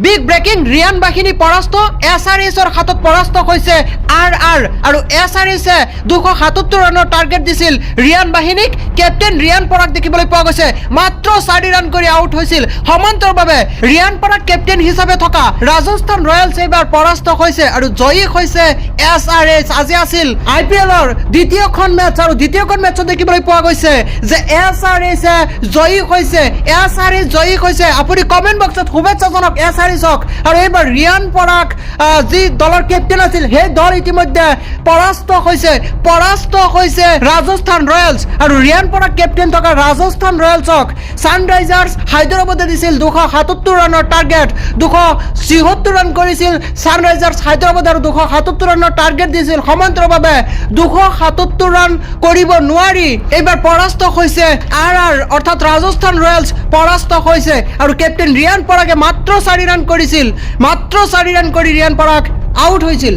Big breaking Riyan বাহিনী পৰাস্ত SRHৰ হাতত পৰাস্ত হৈছে RR আৰু SRHে 277 ৰানৰ টাৰ্গেট দিছিল ৰিয়ান বাহিনীক কেপ্টেইন ৰিয়ান পৰাগ দেখিবলৈ পোৱা গৈছে মাত্ৰ 4 ৰান কৰি আউট হৈছিল সমান্তৰভাৱে ৰিয়ান পৰাগ কেপ্টেইন হিচাপে থকা ৰাজস্থান ৰয়েলছ এইবাৰ পৰাস্ত হৈছে আৰু জয়ী হৈছে SRH আজি আছিল IPLৰ দ্বিতীয়খন মেচ আৰু দ্বিতীয়খন মেচত দেখিবলৈ পোৱা গৈছে যে SRH জয়ী হৈছে SRH জয়ী হৈছে আপুনি কমেন্ট বক্সত শুভেচ্ছা জনক SRHক আৰু এইবাৰ ৰিয়ান পৰাগ যি দলৰ কেপ্টেইন আছিল সেই দল ইতিমধ্যে পৰাস্ত হৈছে ৰাজস্থান ৰয়েলছ আৰু ৰিয়ান পৰাগ কেপ্টেইন থকা ৰাজস্থান ৰয়েলছক সানৰাইজাৰ্ছ হায়দৰাবাদে দিছিল 277 ৰানৰ টাৰ্গেট 276 ৰান কৰিছিল সানৰাইজাৰ্ছ হায়দৰাবাদ আৰু 277 ৰানৰ টাৰ্গেট দিছিল সমান্তৰভাৱে 277 ৰান কৰিব নোৱাৰি এইবাৰ পৰাস্ত হৈছে RR অৰ্থাৎ ৰাজস্থান ৰয়েলছ পৰাস্ত হৈছে আৰু কেপ্টেইন ৰিয়ান পৰাগে মাত্ৰ 4 ৰান কৰিছিল মাত্ৰ 4 ৰান কৰি ৰিয়ান পৰাগ আউট হৈছিল।